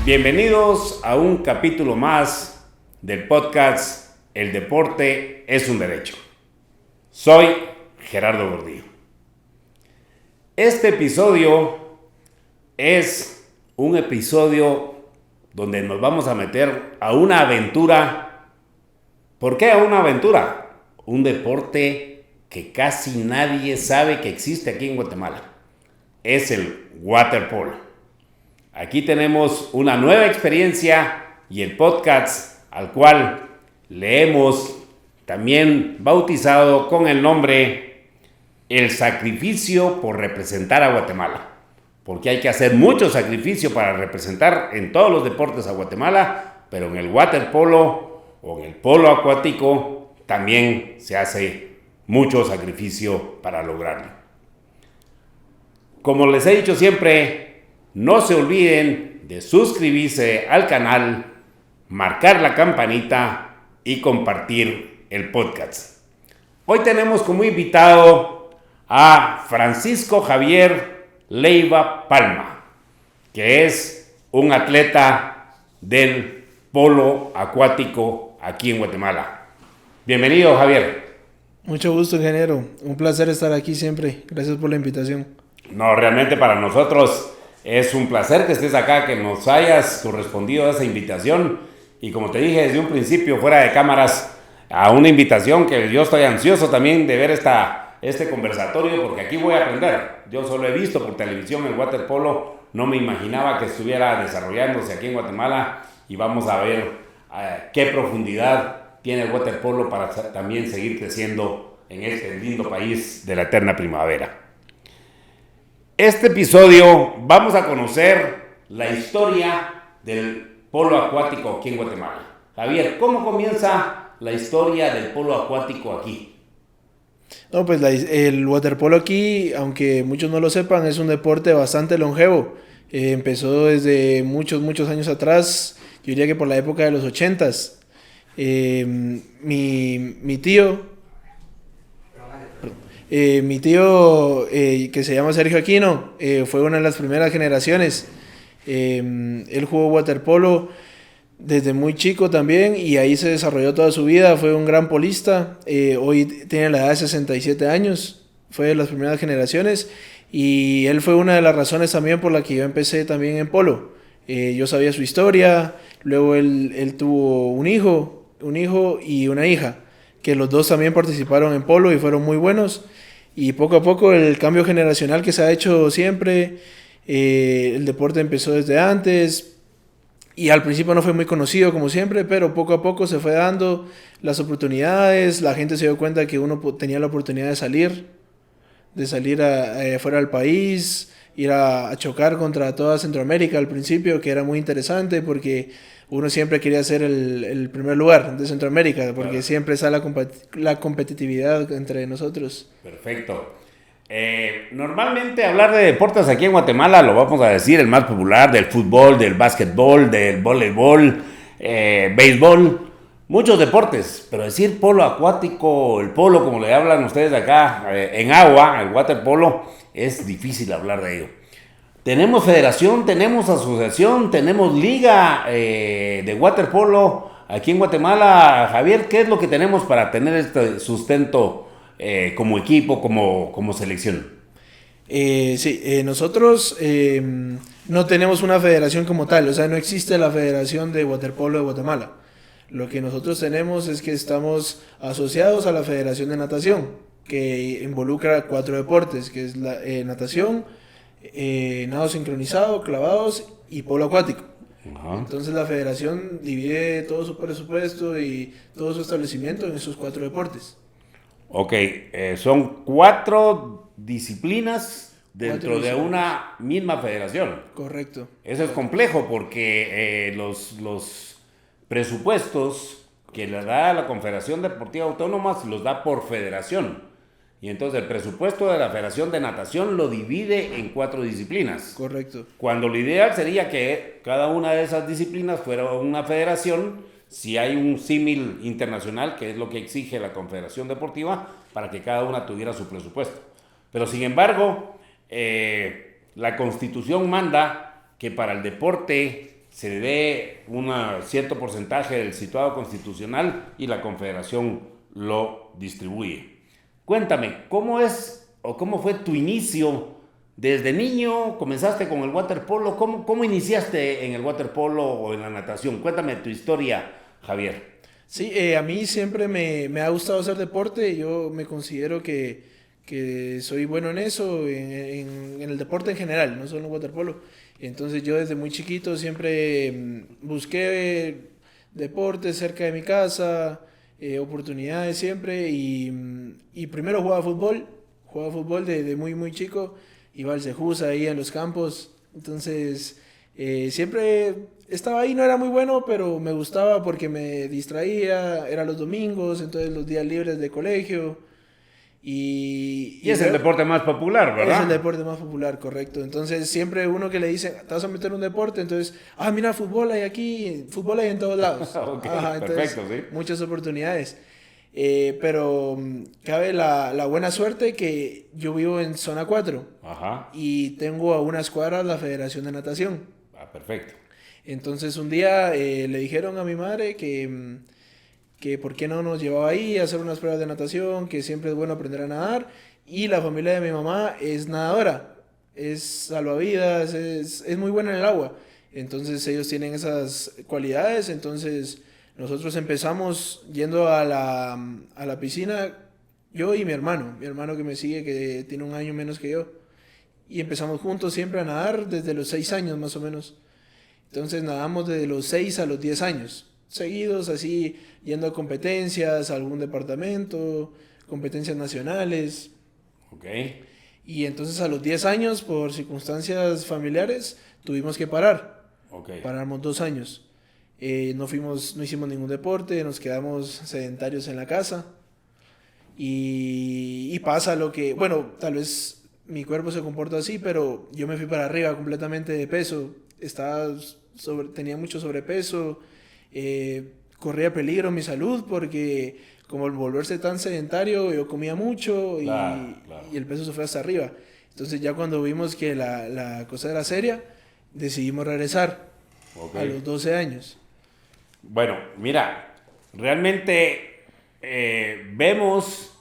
Bienvenidos a un capítulo más del podcast El deporte es un derecho. Soy Gerardo Gordillo. Este episodio es un episodio donde nos vamos a meter a una aventura. ¿Por qué a una aventura? Un deporte que casi nadie sabe que existe aquí en Guatemala. Es el waterpolo. Aquí tenemos una nueva experiencia y el podcast al cual le hemos también bautizado con el nombre El sacrificio por representar a Guatemala. Porque hay que hacer mucho sacrificio para representar en todos los deportes a Guatemala, pero en el waterpolo o en el polo acuático también se hace mucho sacrificio para lograrlo. Como les he dicho siempre, no se olviden de suscribirse al canal, marcar la campanita y compartir el podcast. Hoy tenemos como invitado a Francisco Javier Leiva Palma, que es un atleta del polo acuático aquí en Guatemala. Bienvenido, Javier. Mucho gusto, ingeniero. Un placer estar aquí siempre. Gracias por la invitación. No, realmente para nosotros es un placer que estés acá, que nos hayas correspondido a esa invitación. Y como te dije desde un principio, fuera de cámaras, a una invitación que yo estoy ansioso también de ver este conversatorio, porque aquí voy a aprender. Yo solo he visto por televisión el waterpolo, no me imaginaba que estuviera desarrollándose aquí en Guatemala, y vamos a ver qué profundidad tiene el waterpolo para también seguir creciendo en este lindo país de la eterna primavera. Este episodio vamos a conocer la historia del polo acuático aquí en Guatemala. Javier, ¿cómo comienza la historia del polo acuático aquí? No, pues el waterpolo aquí, aunque muchos no lo sepan, es un deporte bastante longevo. Empezó desde muchos años atrás, yo diría que por la época de los 80s. Mi tío, que se llama Sergio Aquino, fue una de las primeras generaciones. Él jugó waterpolo desde muy chico también y ahí se desarrolló toda su vida. Fue un gran polista. Hoy tiene la edad de 67 años. Fue de las primeras generaciones y él fue una de las razones también por la que yo empecé también en polo. Yo sabía su historia. Luego él tuvo un hijo y una hija, que los dos también participaron en polo y fueron muy buenos. Y poco a poco el cambio generacional que se ha hecho siempre, el deporte empezó desde antes y al principio no fue muy conocido como siempre, pero poco a poco se fue dando las oportunidades, la gente se dio cuenta que uno tenía la oportunidad de salir fuera del país, ir a chocar contra toda Centroamérica al principio, que era muy interesante porque uno siempre quería ser el primer lugar de Centroamérica, porque claro, siempre está la competitividad entre nosotros. Perfecto. Normalmente hablar de deportes aquí en Guatemala lo vamos a decir el más popular, del fútbol, del básquetbol, del voleibol, béisbol, muchos deportes, pero decir polo acuático, el polo como le hablan ustedes acá, en agua, el waterpolo, es difícil hablar de ello. Tenemos federación, tenemos asociación, tenemos liga de waterpolo aquí en Guatemala. Javier, ¿qué es lo que tenemos para tener este sustento como equipo, como selección? Nosotros no tenemos una federación como tal, o sea, no existe la Federación de Waterpolo de Guatemala. Lo que nosotros tenemos es que estamos asociados a la Federación de Natación, que involucra 4 deportes, que es la natación, nado sincronizado, clavados y polo acuático. Ajá. Entonces la federación divide todo su presupuesto y todo su establecimiento en esos 4 deportes. Ok, son 4 disciplinas dentro de una misma federación. Correcto. Eso es complejo porque los presupuestos que le da la Confederación Deportiva Autónoma los da por federación. Y entonces el presupuesto de la Federación de Natación lo divide en 4 disciplinas. Correcto. Cuando lo ideal sería que cada una de esas disciplinas fuera una federación, si hay un símil internacional, que es lo que exige la Confederación Deportiva, para que cada una tuviera su presupuesto. Pero sin embargo, la Constitución manda que para el deporte se le dé un cierto porcentaje del situado constitucional y la Confederación lo distribuye. Cuéntame, ¿cómo es o cómo fue tu inicio? Desde niño comenzaste con el waterpolo. ¿Cómo iniciaste en el waterpolo o en la natación? Cuéntame tu historia, Javier. Sí, a mí siempre me ha gustado hacer deporte. Yo me considero que soy bueno en eso, en el deporte en general, no solo en waterpolo. Entonces yo desde muy chiquito siempre busqué deportes cerca de mi casa, oportunidades siempre y primero jugaba fútbol de muy muy chico, iba al Cejusa ahí en los campos, entonces siempre estaba ahí, no era muy bueno, pero me gustaba porque me distraía, era los domingos, entonces los días libres de colegio Y es el deporte más popular, es el ¿verdad? deporte más popular, correcto. Entonces, siempre uno que le dice, te vas a meter en un deporte, entonces, mira, fútbol hay aquí, fútbol hay en todos lados. Ok, Ajá, entonces, perfecto, sí. muchas oportunidades. Pero cabe la buena suerte que yo vivo en zona 4 Ajá. y tengo a unas cuadras la Federación de Natación. Perfecto. Entonces, un día le dijeron a mi madre que por qué no nos llevaba ahí a hacer unas pruebas de natación, que siempre es bueno aprender a nadar. Y la familia de mi mamá es nadadora, es salvavidas, es muy buena en el agua. Entonces ellos tienen esas cualidades. Entonces nosotros empezamos yendo a la piscina, yo y mi hermano que me sigue, que tiene un año menos que yo. Y empezamos juntos siempre a nadar desde los 6 años más o menos. Entonces nadamos desde los 6 a los 10 años, seguidos así, yendo a competencias, a algún departamento, competencias nacionales. Ok. Y entonces a los 10 años, por circunstancias familiares, tuvimos que parar. Ok. Paramos 2 años. No hicimos ningún deporte, nos quedamos sedentarios en la casa. Y pasa lo que, bueno, tal vez mi cuerpo se comporta así, pero yo me fui para arriba completamente de peso. Tenía mucho sobrepeso, corría peligro mi salud porque como al volverse tan sedentario yo comía mucho Claro, claro. y el peso se fue hasta arriba. Entonces ya cuando vimos que la cosa era seria, decidimos regresar Ok. a los 12 años. Bueno, mira, realmente vemos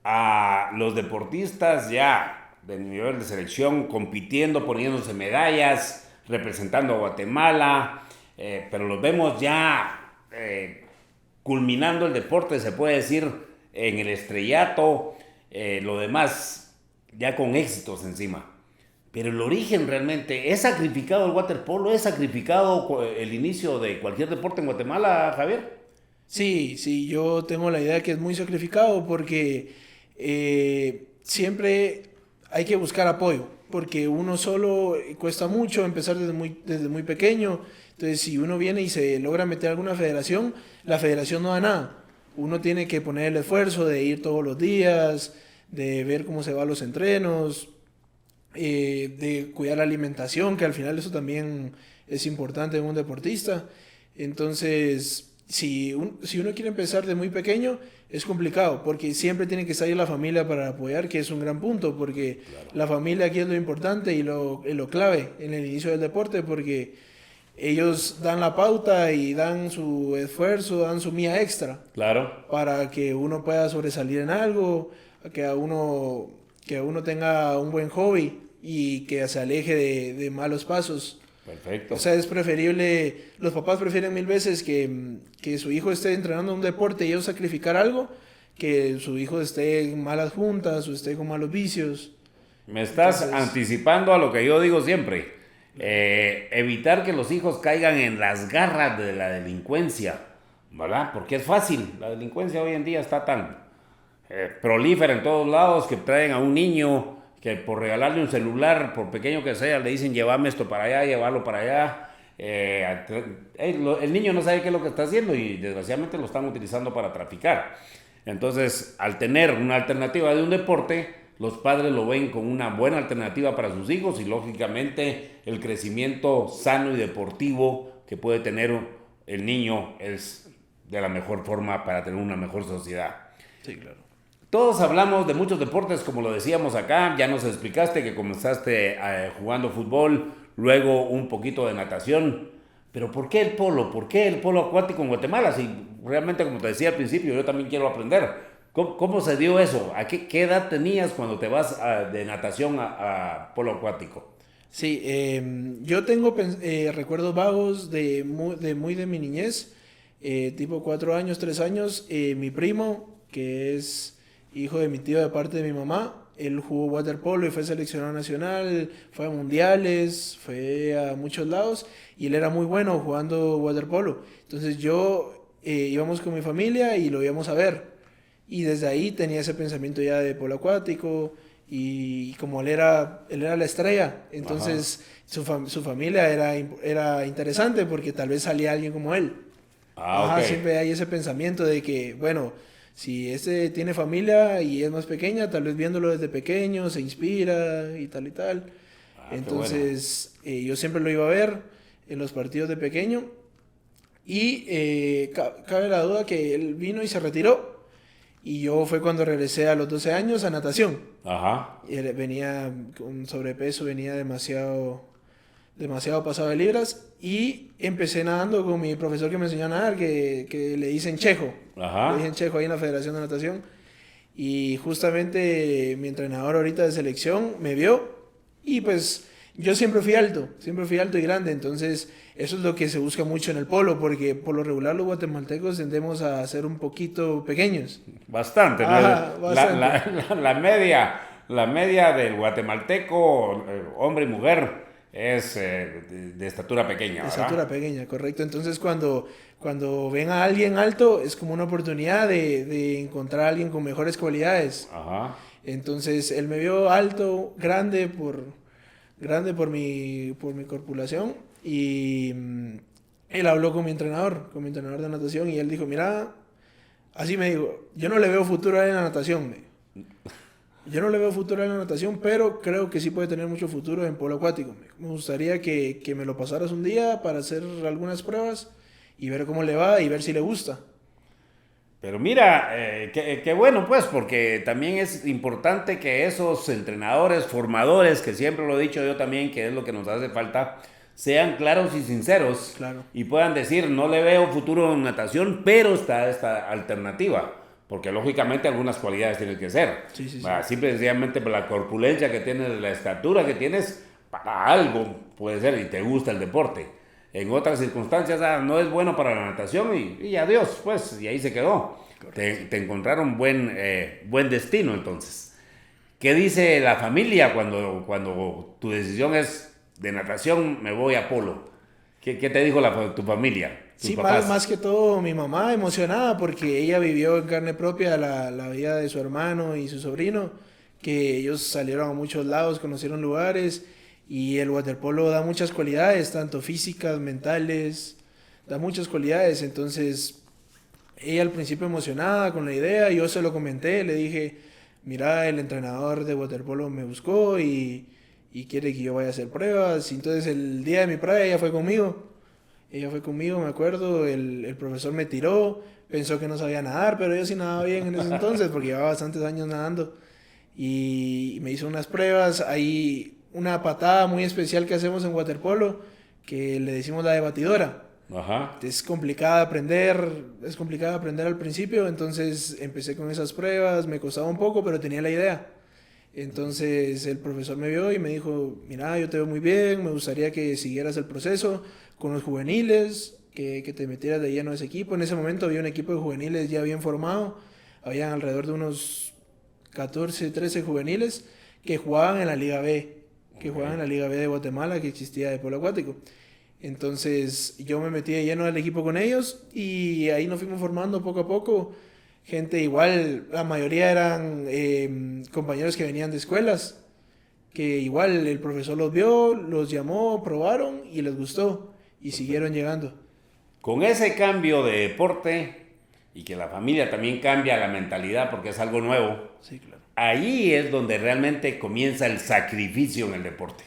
a los deportistas ya de nivel de selección compitiendo, poniéndose medallas, representando a Guatemala, pero los vemos ya culminando el deporte, se puede decir, en el estrellato, lo demás ya con éxitos encima. Pero el origen realmente, ¿es sacrificado el waterpolo? ¿Es sacrificado el inicio de cualquier deporte en Guatemala, Javier? Sí, sí, yo tengo la idea que es muy sacrificado porque siempre hay que buscar apoyo, porque uno solo cuesta mucho empezar desde muy pequeño. Entonces, si uno viene y se logra meter a alguna federación, la federación no da nada. Uno tiene que poner el esfuerzo de ir todos los días, de ver cómo se van los entrenos, de cuidar la alimentación, que al final eso también es importante en un deportista. Entonces, si uno quiere empezar de muy pequeño, es complicado, porque siempre tiene que salir la familia para apoyar, que es un gran punto, porque Claro. la familia aquí es lo importante y lo clave en el inicio del deporte, porque ellos dan la pauta y dan su esfuerzo, dan su mía extra Claro. para que uno pueda sobresalir en algo, que uno tenga un buen hobby y que se aleje de malos pasos. Perfecto. O sea, es preferible, los papás prefieren mil veces que su hijo esté entrenando un deporte y ellos sacrificar algo, que su hijo esté en malas juntas o esté con malos vicios. Me estás Entonces, anticipando a lo que yo digo siempre. Evitar que los hijos caigan en las garras de la delincuencia, ¿verdad? Porque es fácil. La delincuencia hoy en día está tan prolífera en todos lados que traen a un niño que por regalarle un celular, por pequeño que sea, le dicen llévame esto para allá, llevarlo para allá. El niño no sabe qué es lo que está haciendo y desgraciadamente lo están utilizando para traficar. Entonces, al tener una alternativa de un deporte, los padres lo ven como una buena alternativa para sus hijos y lógicamente el crecimiento sano y deportivo que puede tener el niño es de la mejor forma para tener una mejor sociedad. sí, claro. Todos hablamos de muchos deportes, como lo decíamos acá. Ya nos explicaste que comenzaste jugando fútbol, luego un poquito de natación. Pero ¿por qué el polo? ¿Por qué el polo acuático en Guatemala? Si realmente, como te decía al principio, yo también quiero aprender. ¿Cómo se dio eso? ¿A qué edad tenías cuando te vas de natación a polo acuático? Sí, yo tengo recuerdos vagos de mi niñez, tipo 4 años, 3 años. Mi primo, que es hijo de mi tío de parte de mi mamá, él jugó waterpolo y fue seleccionado nacional, fue a mundiales, fue a muchos lados y él era muy bueno jugando waterpolo. Entonces íbamos con mi familia y lo íbamos a ver. Y desde ahí tenía ese pensamiento ya de polo acuático y como él era la estrella, Ajá. entonces su familia era interesante porque tal vez salía alguien como él. Ah, ok. Ajá, siempre hay ese pensamiento de que, bueno, si este tiene familia y es más pequeña, tal vez viéndolo desde pequeño se inspira y tal y tal. Ah, qué bueno. Entonces, yo siempre lo iba a ver en los partidos de pequeño y cabe la duda que él vino y se retiró. Y yo fue cuando regresé a los 12 años a natación. Ajá. Y él venía con sobrepeso, venía demasiado pasado de libras. Y empecé nadando con mi profesor que me enseñó a nadar, que le dicen Chejo. Le dicen Ajá. Chejo ahí en la Federación de Natación. Y justamente mi entrenador ahorita de selección me vio y pues yo siempre fui alto y grande, entonces eso es lo que se busca mucho en el polo, porque por lo regular los guatemaltecos tendemos a ser un poquito pequeños. Bastante, ¿no? Ajá, bastante. La media del guatemalteco, hombre y mujer, es de estatura pequeña, De ¿verdad? estatura pequeña, correcto. Entonces cuando ven a alguien alto es como una oportunidad de encontrar a alguien con mejores cualidades. Ajá. Entonces él me vio alto, grande por mi corpulación y él habló con mi entrenador de natación y él dijo, mira, así me dijo, yo no le veo futuro a él en la natación, me dijo. Yo no le veo futuro en la natación, pero creo que sí puede tener mucho futuro en polo acuático. Me gustaría que me lo pasaras un día para hacer algunas pruebas y ver cómo le va y ver si le gusta. Pero mira, qué bueno pues, porque también es importante que esos entrenadores, formadores, que siempre lo he dicho yo también, que es lo que nos hace falta, sean claros y sinceros Claro. y puedan decir, no le veo futuro en natación, pero está esta alternativa, porque lógicamente algunas cualidades tienes que ser. Sí, sí, sí. Va, simple y sencillamente por la corpulencia que tienes, la estatura que tienes, para algo puede ser y te gusta el deporte. En otras circunstancias no es bueno para la natación y adiós, pues, y ahí se quedó. Correcto. Te encontraron buen destino entonces. ¿Qué dice la familia cuando tu decisión es de natación, me voy a polo? ¿Qué te dijo tu familia, tus Sí, más papás? que todo mi mamá emocionada porque ella vivió en carne propia la vida de su hermano y su sobrino, que ellos salieron a muchos lados, conocieron lugares y el waterpolo da muchas cualidades, tanto físicas, mentales, da muchas cualidades. Entonces ella al principio emocionada con la idea, yo se lo comenté, le dije, mira, el entrenador de waterpolo me buscó y quiere que yo vaya a hacer pruebas. Y entonces el día de mi prueba ella fue conmigo. Ella fue conmigo, me acuerdo, el profesor me tiró, pensó que no sabía nadar, pero yo sí nadaba bien en ese entonces porque llevaba bastantes años nadando. Y me hizo unas pruebas, hay una patada muy especial que hacemos en waterpolo, que le decimos la de batidora. Ajá. Es complicada de aprender al principio, entonces empecé con esas pruebas, me costaba un poco, pero tenía la idea. Entonces el profesor me vio y me dijo, mira, yo te veo muy bien, me gustaría que siguieras el proceso con los juveniles, que te metieras de lleno a ese equipo. En ese momento había un equipo de juveniles ya bien formado, habían alrededor de unos 14 13 juveniles que jugaban en la Liga B, que Ok. jugaban en la Liga B de Guatemala, que existía de polo acuático. Entonces yo me metí de lleno al equipo con ellos y ahí nos fuimos formando poco a poco. Gente igual, la mayoría eran compañeros que venían de escuelas, que igual el profesor los vio, los llamó, probaron y les gustó y siguieron llegando. Con ese cambio de deporte y que la familia también cambia la mentalidad porque es algo nuevo, Sí, claro. ahí es donde realmente comienza el sacrificio en el deporte.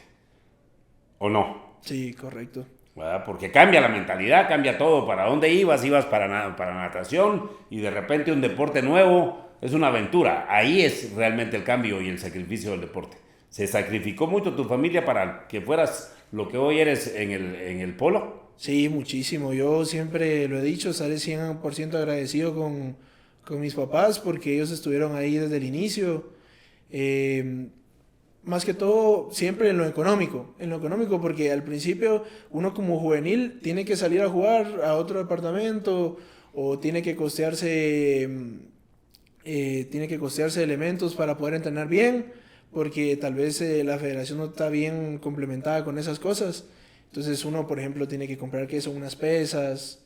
¿O no? Sí, correcto. ¿Verdad? Porque cambia la mentalidad, cambia todo. ¿Para dónde ibas? Ibas para natación y de repente un deporte nuevo es una aventura. Ahí es realmente el cambio y el sacrificio del deporte. Se sacrificó mucho tu familia para que fueras lo que hoy eres en el polo. Sí, muchísimo. Yo siempre lo he dicho, estaré 100% agradecido con mis papás porque ellos estuvieron ahí desde el inicio. Eh, Más que todo, siempre en lo económico, porque al principio uno como juvenil tiene que salir a jugar a otro departamento o tiene que costearse elementos para poder entrenar bien, porque tal vez la federación no está bien complementada con esas cosas. Entonces uno, por ejemplo, tiene que comprar qué son unas pesas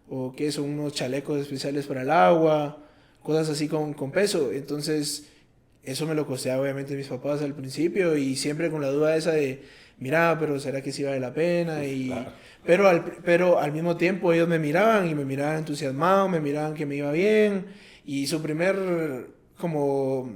o qué son unos chalecos especiales para el agua, cosas así con peso. Entonces eso me lo costeaba obviamente mis papás al principio y siempre con la duda esa de, mira, pero ¿será que sí vale la pena? Claro. Pero al mismo tiempo ellos me miraban y me miraban entusiasmado, me miraban que me iba bien y su primer como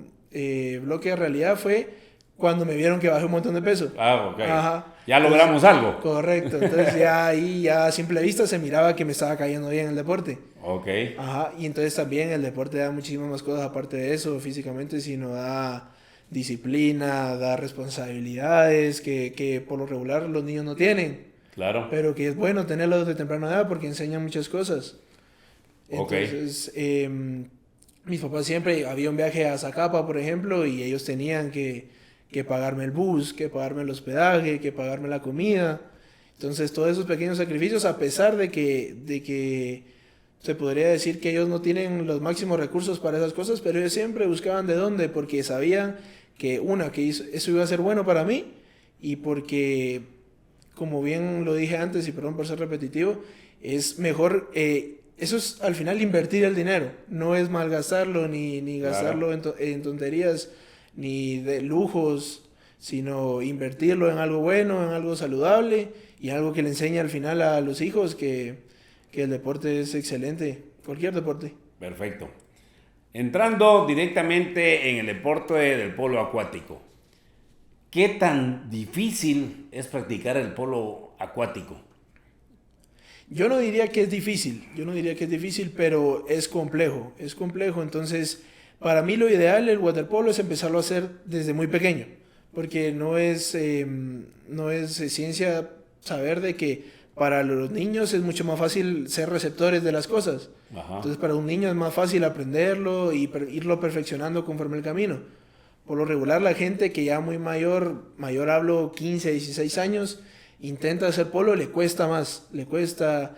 bloque de realidad fue cuando me vieron que bajé un montón de peso. Ah, ok. Ajá. Ya Entonces, logramos algo. correcto. Entonces ya ahí, ya a simple vista se miraba que me estaba cayendo bien el deporte. Ok. Ajá. Y entonces también el deporte da muchísimas más cosas aparte de eso, físicamente, sino da disciplina, da responsabilidades que por lo regular los niños no tienen. Claro. Pero que es bueno tenerlos de temprana edad porque enseñan muchas cosas. Ok. Entonces, mis papás siempre, había un viaje a Zacapa, por ejemplo, y ellos tenían que pagarme el bus, que pagarme el hospedaje, que pagarme la comida. Entonces, todos esos pequeños sacrificios, a pesar de que se podría decir que ellos no tienen los máximos recursos para esas cosas, pero ellos siempre buscaban de dónde, porque sabían que eso iba a ser bueno para mí y porque, como bien lo dije antes, y perdón por ser repetitivo, es mejor, eso es al final invertir el dinero, no es malgastarlo ni Claro. gastarlo en tonterías ni de lujos, sino invertirlo en algo bueno, en algo saludable y algo que le enseñe al final a los hijos que el deporte es excelente, cualquier deporte. Perfecto. Entrando directamente en el deporte del polo acuático. ¿Qué tan difícil es practicar el polo acuático? Yo no diría que es difícil, yo no diría que es difícil, pero es complejo. Entonces, para mí lo ideal el waterpolo es empezarlo a hacer desde muy pequeño, porque no es ciencia saber de que para los niños es mucho más fácil ser receptores de las cosas. Ajá. Entonces, para un niño es más fácil aprenderlo y irlo perfeccionando conforme el camino. Por lo regular, la gente que ya muy mayor hablo 15, 16 años, intenta hacer polo, le cuesta más, le cuesta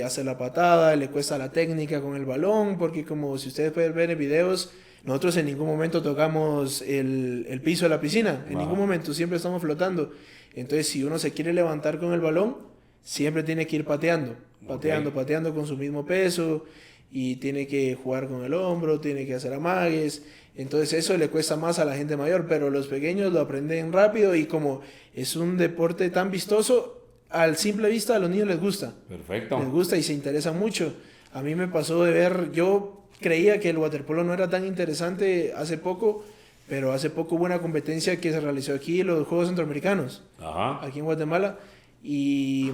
hacer la patada, le cuesta la técnica con el balón, porque como si ustedes pueden ver en videos, nosotros en ningún momento tocamos el piso de la piscina, en ningún Ajá. momento, siempre estamos flotando. Entonces, si uno se quiere levantar con el balón, siempre tiene que ir Ok. pateando con su mismo peso y tiene que jugar con el hombro, tiene que hacer amagues. Entonces eso le cuesta más a la gente mayor, pero los pequeños lo aprenden rápido y como es un deporte tan vistoso, al simple vista a los niños les gusta. Perfecto. Les gusta y se interesan mucho. A mí me pasó de ver, yo creía que el waterpolo no era tan interesante hace poco, pero hace poco hubo una competencia que se realizó aquí, los Juegos Centroamericanos, Ajá. aquí en Guatemala, y,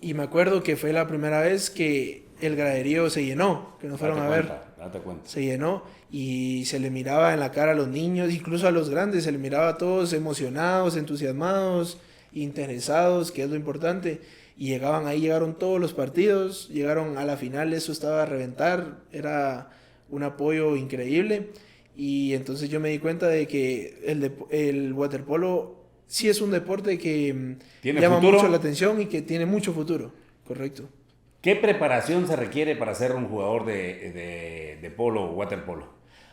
y me acuerdo que fue la primera vez que el graderío se llenó, que nos fueron Date a ver. cuenta, date cuenta. Se llenó y se le miraba en la cara a los niños, incluso a los grandes, se le miraba a todos emocionados, entusiasmados, interesados, que es lo importante. Y llegaron todos los partidos, llegaron a la final, eso estaba a reventar, era un apoyo increíble. Y entonces yo me di cuenta de que el waterpolo sí es un deporte que ¿Tiene llama mucho la futuro? atención y que tiene mucho futuro, correcto. ¿Qué preparación se requiere para ser un jugador de polo o waterpolo?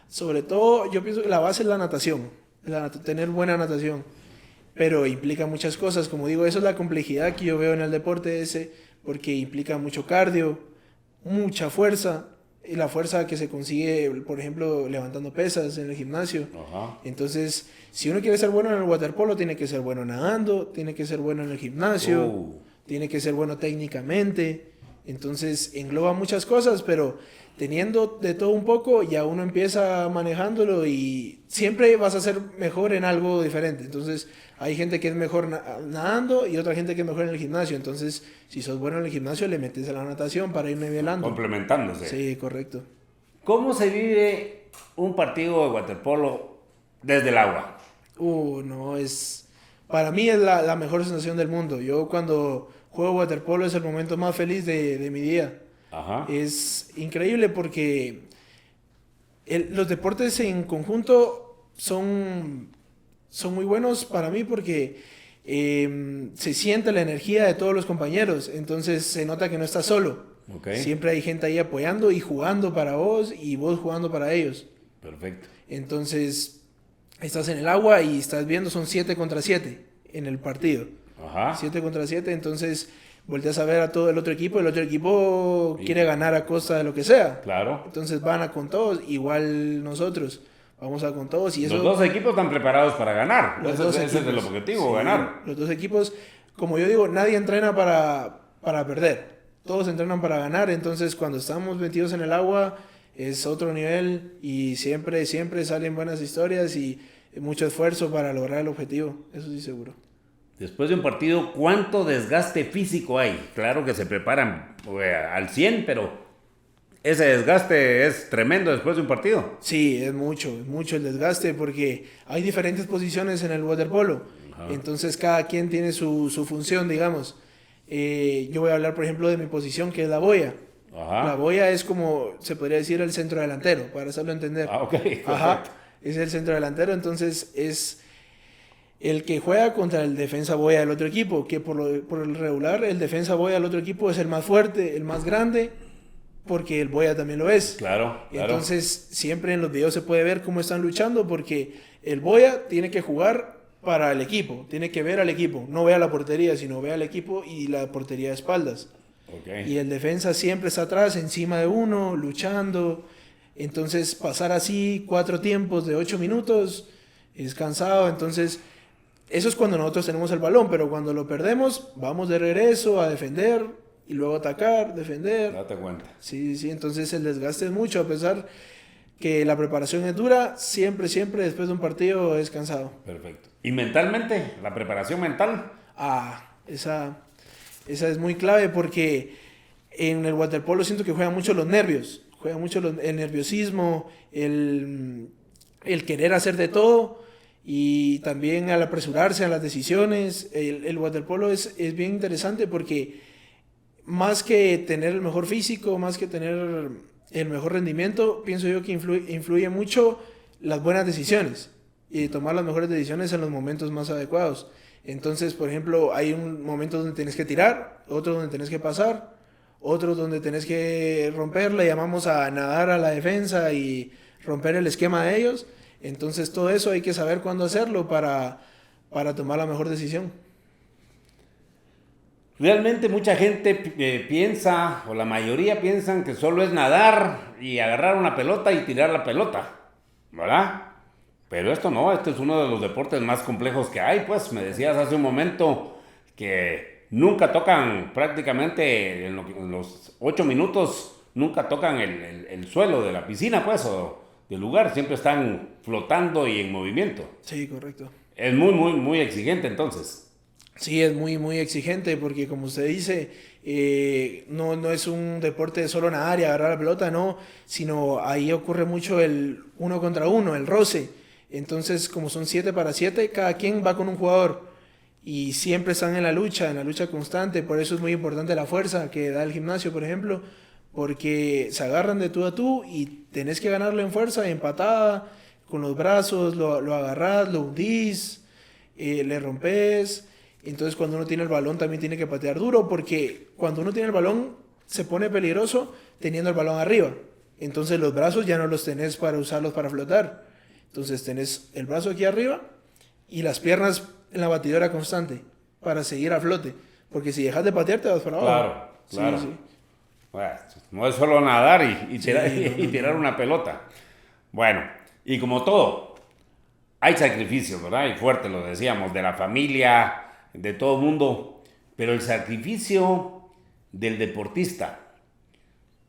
Sobre todo, yo pienso que la base es la natación, tener buena natación, pero implica muchas cosas, como digo, eso es la complejidad que yo veo en el deporte ese, porque implica mucho cardio, mucha fuerza, y la fuerza que se consigue, por ejemplo, levantando pesas en el gimnasio. Ajá. Entonces, si uno quiere ser bueno en el waterpolo, tiene que ser bueno nadando, tiene que ser bueno en el gimnasio, Uh, tiene que ser bueno técnicamente. Entonces, engloba muchas cosas, pero teniendo de todo un poco, ya uno empieza manejándolo y siempre vas a ser mejor en algo diferente. Entonces, hay gente que es mejor nadando y otra gente que es mejor en el gimnasio. Entonces, si sos bueno en el gimnasio, le metes a la natación para ir nivelando. complementándose. Sí, correcto. ¿Cómo se vive un partido de waterpolo desde el agua? No, para mí es la mejor sensación del mundo. Yo cuando juego waterpolo es el momento más feliz de mi día. Ajá. Es increíble porque los deportes en conjunto son muy buenos para mí porque se siente la energía de todos los compañeros, entonces se nota que no estás solo. Ok. Siempre hay gente ahí apoyando y jugando para vos y vos jugando para ellos. Perfecto. Entonces estás en el agua y estás viendo, son 7 contra 7 en el partido. Ajá. 7 contra 7, entonces volteas a ver a todo el otro equipo Sí. quiere ganar a costa de lo que sea. Claro. Entonces van a con todos, igual nosotros vamos a con todos y eso... Los dos equipos están preparados para ganar. Los Ese dos es el equipos. objetivo, Sí, ganar. los dos equipos, como yo digo, nadie entrena para perder. Todos entrenan para ganar, entonces cuando estamos metidos en el agua es otro nivel y siempre salen buenas historias y mucho esfuerzo para lograr el objetivo, eso sí seguro. Después de un partido, ¿cuánto desgaste físico hay? Claro que se preparan al 100, pero ese desgaste es tremendo después de un partido. Sí, es mucho el desgaste porque hay diferentes posiciones en el waterpolo. Ajá. Entonces cada quien tiene su función, digamos. Yo voy a hablar, por ejemplo, de mi posición, que es la boya. Ajá. La boya es como, se podría decir, el centro delantero, para hacerlo entender. Ah, ok. Ajá, Perfecto. es el centro delantero, entonces es el que juega contra el defensa boya del otro equipo, que por el regular el defensa boya del otro equipo es el más fuerte, el más grande, porque el boya también lo es. Claro, Y claro. entonces siempre en los videos se puede ver cómo están luchando porque el boya tiene que jugar para el equipo, tiene que ver al equipo, no ve a la portería, sino ve al equipo y la portería de espaldas. Ok. Y el defensa siempre está atrás, encima de uno, luchando. Entonces pasar así 4 tiempos de 8 minutos es cansado. Entonces eso es cuando nosotros tenemos el balón, pero cuando lo perdemos vamos de regreso a defender y luego atacar, defender. Date cuenta. Sí, entonces el desgaste es mucho, a pesar que la preparación es dura, siempre después de un partido es cansado. Perfecto. ¿Y mentalmente? ¿La preparación mental? Esa es muy clave porque en el waterpolo siento que juegan mucho los nervios, el nerviosismo, el querer hacer de todo y también al apresurarse a las decisiones. El waterpolo es bien interesante porque más que tener el mejor físico, más que tener el mejor rendimiento, pienso yo que influye mucho las buenas decisiones y tomar las mejores decisiones en los momentos más adecuados. Entonces, por ejemplo, hay un momento donde tienes que tirar, otro donde tienes que pasar, otro donde tienes que romper, le llamamos a nadar a la defensa y romper el esquema de ellos. Entonces, todo eso hay que saber cuándo hacerlo para tomar la mejor decisión. Realmente mucha gente piensa, o la mayoría piensan que solo es nadar y agarrar una pelota y tirar la pelota, ¿verdad? Pero esto no, este es uno de los deportes más complejos que hay, pues me decías hace un momento que nunca tocan prácticamente en los 8 minutos, nunca tocan el suelo de la piscina, pues, o del lugar, siempre están flotando y en movimiento. Sí, correcto. Es muy exigente entonces. Sí, es muy exigente porque como usted dice, no es un deporte de solo nadar y agarrar la pelota, no, sino ahí ocurre mucho el 1 contra 1, el roce. Entonces, como son 7 para 7, cada quien va con un jugador y siempre están en la lucha constante. Por eso es muy importante la fuerza que da el gimnasio, por ejemplo, porque se agarran de tú a tú y tenés que ganarlo en fuerza, en patada, con los brazos, lo agarrás, lo hundís, le rompes. Entonces cuando uno tiene el balón también tiene que patear duro porque cuando uno tiene el balón se pone peligroso teniendo el balón arriba. Entonces los brazos ya no los tenés para usarlos para flotar. Entonces tenés el brazo aquí arriba y las piernas en la batidora constante para seguir a flote. Porque si dejas de patear te vas para abajo. Claro. Sí. Bueno, no es solo nadar y tirar, Sí, y tirar una pelota. Bueno, y como todo, hay sacrificios, ¿verdad? Y fuerte, lo decíamos, de la familia, de todo el mundo, pero el sacrificio del deportista.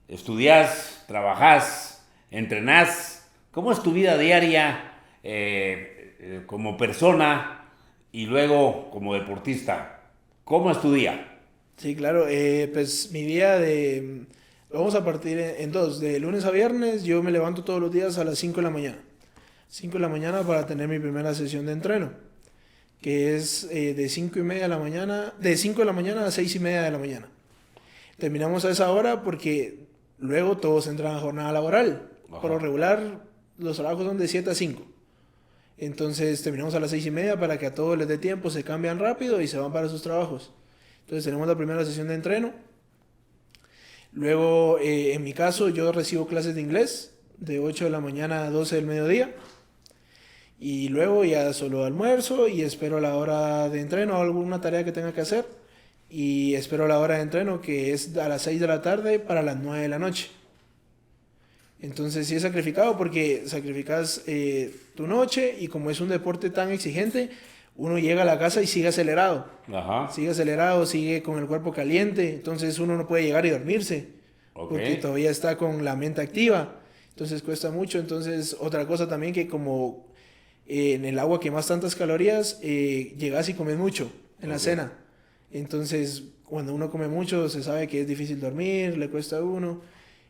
Estudiás, trabajás, entrenás. ¿Cómo es tu vida diaria como persona y luego como deportista? ¿Cómo es tu día? Sí, claro. Pues mi día vamos a partir en dos. De lunes a viernes yo me levanto todos los días a las 5 de la mañana. 5 de la mañana para tener mi primera sesión de entreno. que es de 5:30 de la mañana, de 5 de la mañana a 6:30 de la mañana. Terminamos a esa hora porque luego todos entran a jornada laboral. Ajá. Por lo regular, los trabajos son de 7 a 5. Entonces terminamos a las 6:30 para que a todos les dé tiempo, se cambian rápido y se van para sus trabajos. Entonces tenemos la primera sesión de entreno. Luego, en mi caso, yo recibo clases de inglés de 8 de la mañana a 12 del mediodía. Y luego ya solo almuerzo y espero la hora de entreno, alguna tarea que tenga que hacer. Y espero la hora de entreno, que es a las 6 de la tarde para las 9 de la noche. Entonces sí he sacrificado porque sacrificas tu noche, y como es un deporte tan exigente, uno llega a la casa y sigue acelerado. Ajá. Sigue acelerado, sigue con el cuerpo caliente, entonces uno no puede llegar y dormirse, Ok. porque todavía está con la mente activa, entonces cuesta mucho. Entonces otra cosa también, que como en el agua quemas tantas calorías, llegas y comes mucho en la Ok. cena. Entonces cuando uno come mucho se sabe que es difícil dormir, le cuesta a uno.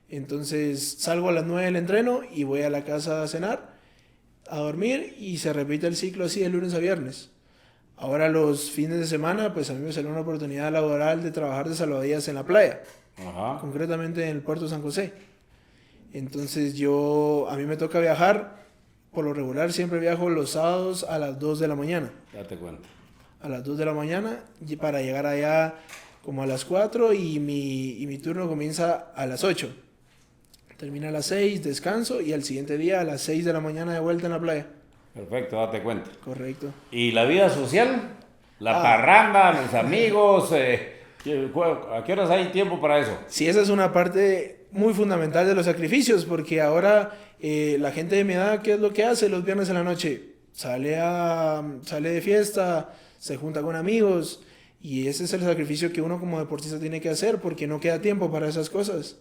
Entonces salgo a las 9 del entreno y voy a la casa a cenar, a dormir, y se repite el ciclo así de lunes a viernes. Ahora los fines de semana, pues a mí me salió una oportunidad laboral de trabajar de salvavidas en la playa, Ajá. concretamente en el puerto de San José. Entonces a mí me toca viajar, por lo regular siempre viajo los sábados a las 2 de la mañana. Date cuenta. A las 2 de la mañana, y para llegar allá como a las 4, y mi turno comienza a las 8. Termina a las 6, descanso, y al siguiente día a las 6 de la mañana de vuelta en la playa. Perfecto, date cuenta. Correcto. ¿Y la vida social? La Ah. parranda, los amigos. ¿A qué horas hay tiempo para eso? Sí, esa es una parte muy fundamental de los sacrificios, porque ahora la gente de mi edad, ¿qué es lo que hace los viernes en la noche? Sale de fiesta, se junta con amigos, y ese es el sacrificio que uno como deportista tiene que hacer, porque no queda tiempo para esas cosas.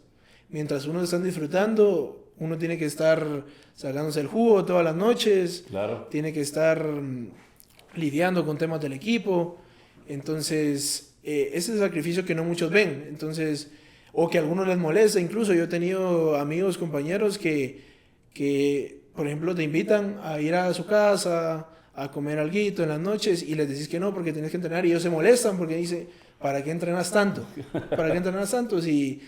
Mientras uno está disfrutando, uno tiene que estar sacándose el jugo todas las noches, Claro. tiene que estar lidiando con temas del equipo. Entonces, ese es el sacrificio que no muchos ven. Entonces, o que a algunos les molesta. Incluso yo he tenido amigos, compañeros que, por ejemplo, te invitan a ir a su casa a comer alguito en las noches, y les decís que no porque tienes que entrenar, y ellos se molestan porque dicen, ¿para qué entrenas tanto? ¿Para qué entrenas tanto si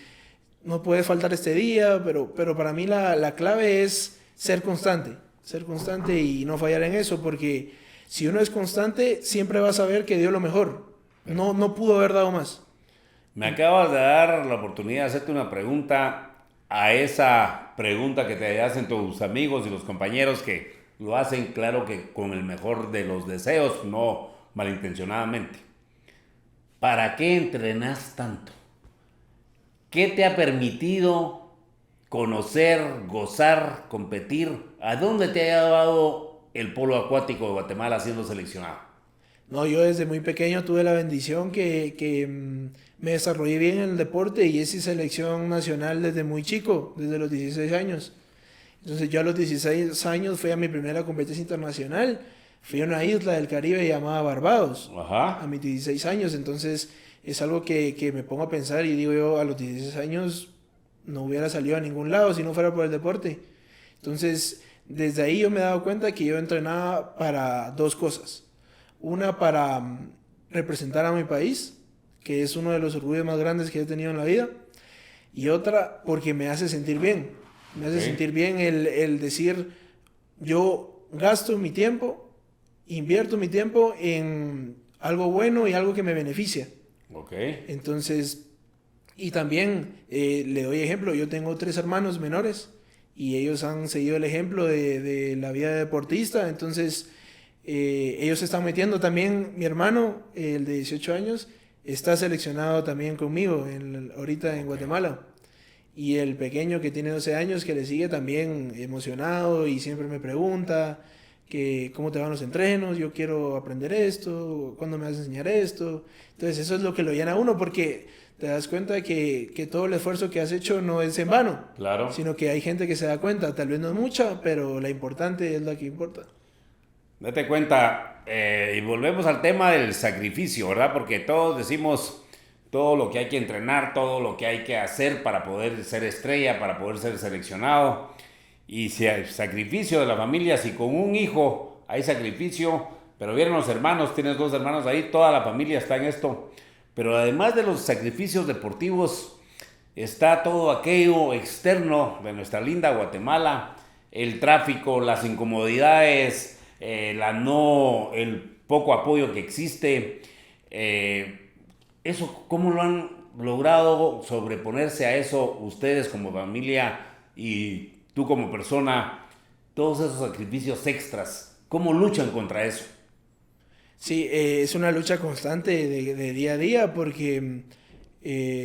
no puede faltar este día? Pero para mí la clave es ser constante y no fallar en eso, porque si uno es constante, siempre va a saber que dio lo mejor. No pudo haber dado más. Me acabas de dar la oportunidad de hacerte una pregunta a esa pregunta que te hacen tus amigos y los compañeros, que lo hacen, claro, que con el mejor de los deseos, no malintencionadamente. ¿Para qué entrenas tanto? ¿Qué te ha permitido conocer, gozar, competir? ¿A dónde te ha llevado el polo acuático de Guatemala siendo seleccionado? No, yo desde muy pequeño tuve la bendición que me desarrollé bien en el deporte, y hice selección nacional desde muy chico, desde los 16 años. Entonces yo a los 16 años fui a mi primera competencia internacional. Fui a una isla del Caribe llamada Barbados, Ajá. a mis 16 años. Entonces es algo que me pongo a pensar y digo, yo a los 16 años no hubiera salido a ningún lado si no fuera por el deporte. Entonces desde ahí yo me he dado cuenta que yo entrenaba para dos cosas. Una, para representar a mi país, que es uno de los orgullos más grandes que he tenido en la vida. Y otra, porque me hace sentir bien. Me hace sentir bien el decir, yo gasto mi tiempo, invierto mi tiempo en algo bueno y algo que me beneficia. Ok. Entonces, y también le doy ejemplo, yo tengo 3 hermanos menores y ellos han seguido el ejemplo de la vida de deportista. Entonces, ellos se están metiendo también. Mi hermano, el de 18 años, está seleccionado también conmigo ahorita en Guatemala. Y el pequeño que tiene 12 años, que le sigue, también emocionado, y siempre me pregunta que cómo te van los entrenos, yo quiero aprender esto, ¿cuándo me vas a enseñar esto? Entonces eso es lo que lo llena a uno, porque te das cuenta que todo el esfuerzo que has hecho no es en vano. Claro. Sino que hay gente que se da cuenta, tal vez no es mucha, pero la importante es la que importa. Date cuenta, y volvemos al tema del sacrificio, ¿verdad? Porque todos decimos todo lo que hay que entrenar, todo lo que hay que hacer para poder ser estrella, para poder ser seleccionado. Y si hay sacrificio de la familia, si con un hijo hay sacrificio, Pero vienen los hermanos, tienes 2 hermanos ahí, toda la familia está en esto. Pero además de los sacrificios deportivos, está todo aquello externo de nuestra linda Guatemala, el tráfico, las incomodidades, el poco apoyo que existe. Eso, ¿cómo lo han logrado sobreponerse a eso ustedes como familia y tú como persona? Todos esos sacrificios extras, ¿cómo luchan contra eso? Sí, es una lucha constante de día a día porque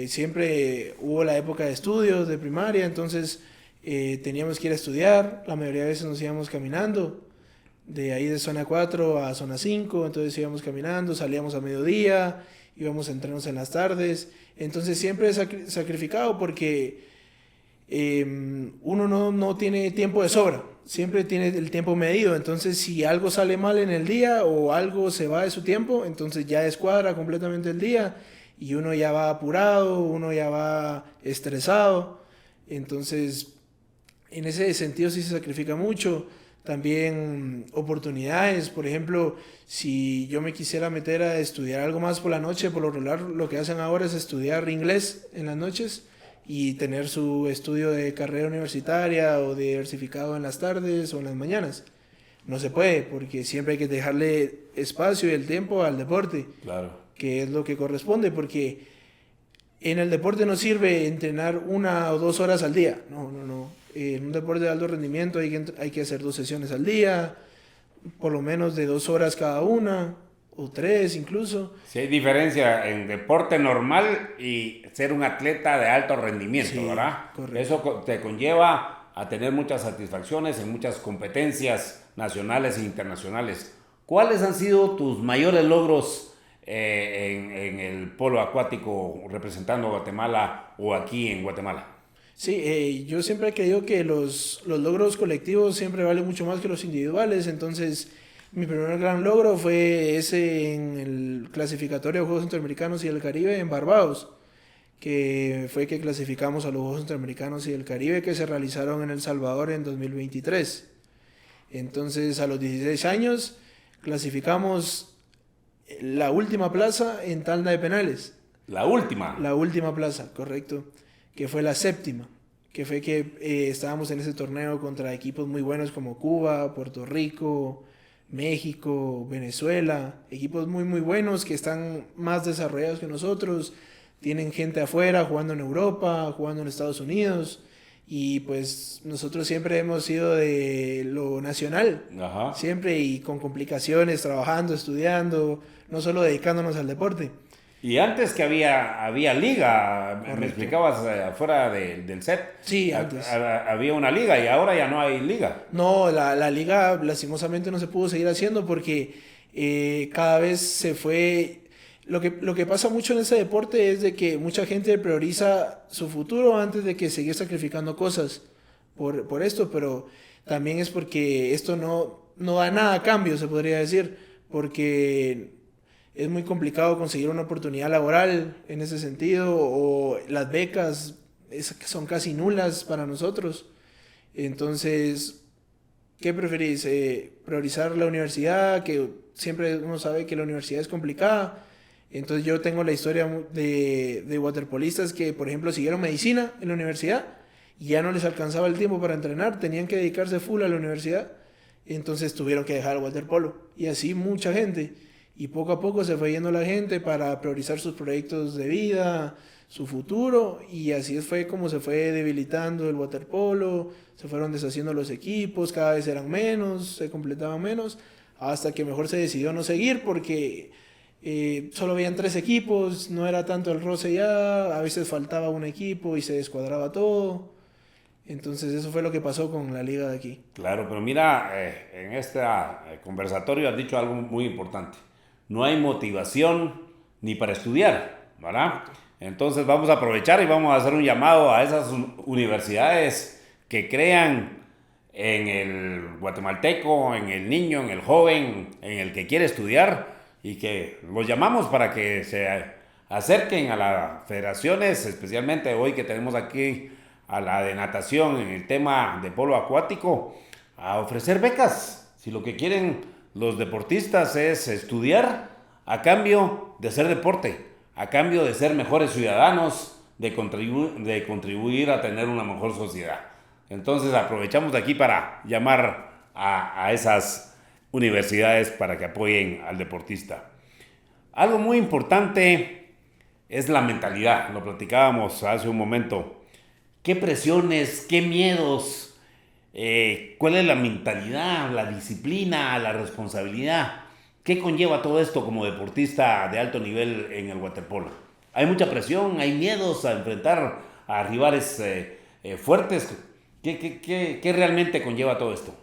siempre hubo la época de estudios de primaria, entonces teníamos que ir a estudiar, la mayoría de veces nos íbamos caminando, de ahí de zona 4 a zona 5, entonces íbamos caminando, salíamos a mediodía, íbamos a entrenos en las tardes, entonces siempre sacrificado porque uno no tiene tiempo de sobra, siempre tiene el tiempo medido, entonces si algo sale mal en el día o algo se va de su tiempo, entonces ya descuadra completamente el día y uno ya va apurado, uno ya va estresado, entonces en ese sentido sí se sacrifica mucho. También oportunidades, por ejemplo, si yo me quisiera meter a estudiar algo más por la noche, por lo regular lo que hacen ahora es estudiar inglés en las noches y tener su estudio de carrera universitaria o de diversificado en las tardes o en las mañanas. No se puede, porque siempre hay que dejarle espacio y el tiempo al deporte, Claro. que es lo que corresponde, porque en el deporte no sirve entrenar 1 o 2 horas al día, no. En un deporte de alto rendimiento hay que hacer 2 sesiones al día, por lo menos de 2 horas cada una, o 3 incluso. Si hay diferencia en deporte normal y ser un atleta de alto rendimiento, Sí, ¿verdad? correcto. Eso te conlleva a tener muchas satisfacciones en muchas competencias nacionales e internacionales. ¿Cuáles han sido tus mayores logros en el polo acuático representando a Guatemala o aquí en Guatemala? Sí, yo siempre he creído que los logros colectivos siempre valen mucho más que los individuales, entonces mi primer gran logro fue ese en el clasificatorio de Juegos Centroamericanos y del Caribe en Barbados, que fue que clasificamos a los Juegos Centroamericanos y del Caribe que se realizaron en El Salvador en 2023. Entonces a los 16 años clasificamos la última plaza en tanda de penales. La última. La última plaza, correcto, que fue la séptima, que fue que estábamos en ese torneo contra equipos muy buenos como Cuba, Puerto Rico, México, Venezuela, equipos muy muy buenos que están más desarrollados que nosotros, tienen gente afuera jugando en Europa, jugando en Estados Unidos, y pues nosotros siempre hemos sido de lo nacional, Ajá. siempre y con complicaciones, trabajando, estudiando, no solo dedicándonos al deporte. Y antes que había liga, me Correcto. explicabas afuera del set. Sí, antes. Había una liga y ahora ya no hay liga. No, la liga lastimosamente no se pudo seguir haciendo porque cada vez se fue... Lo que pasa mucho en ese deporte es de que mucha gente prioriza su futuro antes de que seguir sacrificando cosas por esto, pero también es porque esto no da nada a cambio, se podría decir, porque es muy complicado conseguir una oportunidad laboral en ese sentido, o las becas son casi nulas para nosotros. Entonces, ¿qué preferís? ¿Priorizar la universidad? Que siempre uno sabe que la universidad es complicada. Entonces yo tengo la historia de waterpolistas que, por ejemplo, siguieron medicina en la universidad y ya no les alcanzaba el tiempo para entrenar, tenían que dedicarse full a la universidad, entonces tuvieron que dejar el waterpolo. Y así mucha gente. Y poco a poco se fue yendo la gente para priorizar sus proyectos de vida, su futuro, y así fue como se fue debilitando el waterpolo, se fueron deshaciendo los equipos, cada vez eran menos, se completaban menos, hasta que mejor se decidió no seguir porque solo habían 3 equipos, no era tanto el roce ya, a veces faltaba un equipo y se descuadraba todo. Entonces eso fue lo que pasó con la liga de aquí. Claro, pero mira, en este conversatorio has dicho algo muy importante. No hay motivación ni para estudiar, ¿verdad? Entonces vamos a aprovechar y vamos a hacer un llamado a esas universidades que crean en el guatemalteco, en el niño, en el joven, en el que quiere estudiar, y que los llamamos para que se acerquen a las federaciones, especialmente hoy que tenemos aquí a la de natación en el tema de polo acuático, a ofrecer becas. Si lo que quieren los deportistas es estudiar a cambio de hacer deporte, a cambio de ser mejores ciudadanos, de contribuir a tener una mejor sociedad. Entonces aprovechamos de aquí para llamar a esas universidades para que apoyen al deportista. Algo muy importante es la mentalidad, lo platicábamos hace un momento. ¿Qué presiones, qué miedos, cuál es la mentalidad, la disciplina, la responsabilidad? ¿Qué conlleva todo esto como deportista de alto nivel en el waterpolo? Hay mucha presión, hay miedos a enfrentar a rivales fuertes. ¿Qué realmente conlleva todo esto?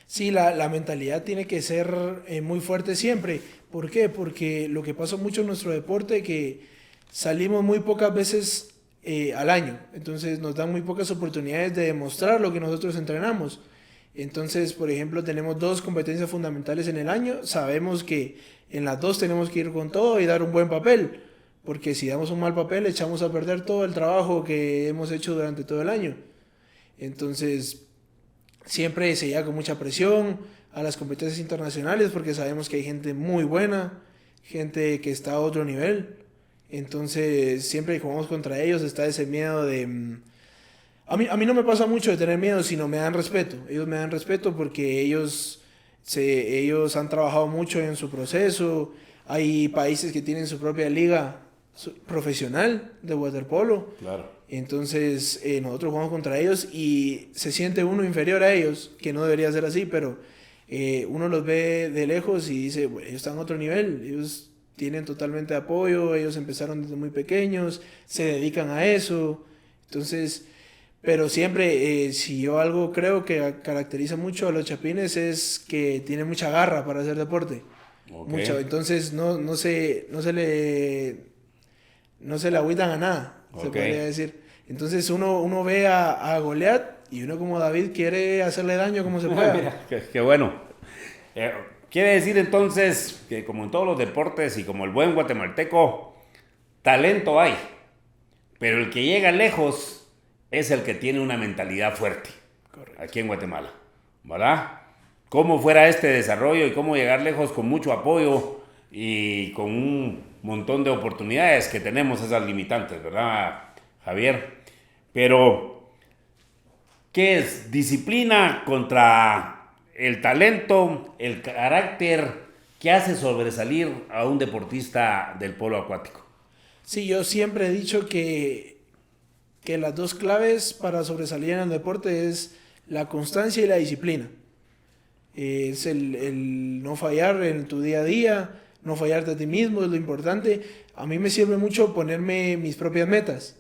Sí, la mentalidad tiene que ser muy fuerte siempre. ¿Por qué? Porque lo que pasa mucho en nuestro deporte es que salimos muy pocas veces al año. Entonces nos dan muy pocas oportunidades de demostrar lo que nosotros entrenamos. Entonces, por ejemplo, tenemos 2 competencias fundamentales en el año. Sabemos que en las 2 tenemos que ir con todo y dar un buen papel. Porque si damos un mal papel, echamos a perder todo el trabajo que hemos hecho durante todo el año. Entonces, siempre se llega con mucha presión a las competencias internacionales porque sabemos que hay gente muy buena, gente que está a otro nivel. Entonces, siempre que jugamos contra ellos está ese miedo de... A mí no me pasa mucho de tener miedo, sino me dan respeto. Ellos me dan respeto porque ellos han trabajado mucho en su proceso. Hay países que tienen su propia liga profesional de waterpolo. Claro. Entonces nosotros jugamos contra ellos y se siente uno inferior a ellos, que no debería ser así, pero uno los ve de lejos y dice, bueno, ellos están a otro nivel, ellos tienen totalmente apoyo, ellos empezaron desde muy pequeños, se dedican a eso. Entonces, pero siempre, si yo algo creo que caracteriza mucho a los chapines es que tienen mucha garra para hacer deporte. Okay. Mucha, entonces no se le agüitan a nada, se podría decir. Entonces uno ve a Goliat y uno como David quiere hacerle daño como se pueda. Mira, qué bueno. Quiere decir entonces que como en todos los deportes y como el buen guatemalteco, talento hay, pero el que llega lejos es el que tiene una mentalidad fuerte. Correcto. Aquí en Guatemala, ¿verdad? Cómo fuera este desarrollo y cómo llegar lejos con mucho apoyo y con un montón de oportunidades que tenemos esas limitantes, ¿verdad, Javier? Pero, ¿qué es? Disciplina contra el talento, el carácter que hace sobresalir a un deportista del polo acuático. Sí, yo siempre he dicho que las 2 claves para sobresalir en el deporte es la constancia y la disciplina. Es el no fallar en tu día a día, no fallarte a ti mismo, es lo importante. A mí me sirve mucho ponerme mis propias metas.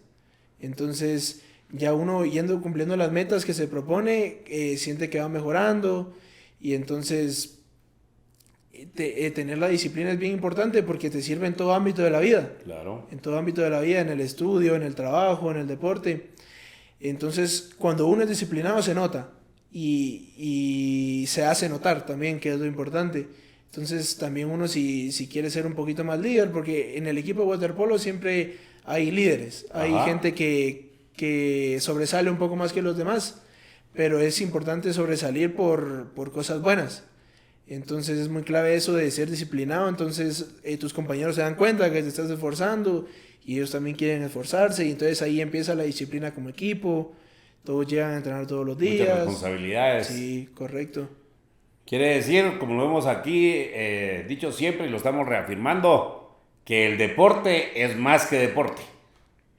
Entonces, ya uno cumpliendo las metas que se propone, siente que va mejorando. Y entonces, tener la disciplina es bien importante porque te sirve en todo ámbito de la vida. Claro. En todo ámbito de la vida, en el estudio, en el trabajo, en el deporte. Entonces, cuando uno es disciplinado se nota. Y se hace notar también, que es lo importante. Entonces también uno si quiere ser un poquito más líder, porque en el equipo de waterpolo siempre hay líderes, hay gente que sobresale un poco más que los demás, pero es importante sobresalir por cosas buenas. Entonces es muy clave eso de ser disciplinado, entonces tus compañeros se dan cuenta que te estás esforzando y ellos también quieren esforzarse y entonces ahí empieza la disciplina como equipo. Todos llegan a entrenar todos los días. Muchas responsabilidades. Sí, correcto. Quiere decir, como lo hemos aquí dicho siempre y lo estamos reafirmando, que el deporte es más que deporte,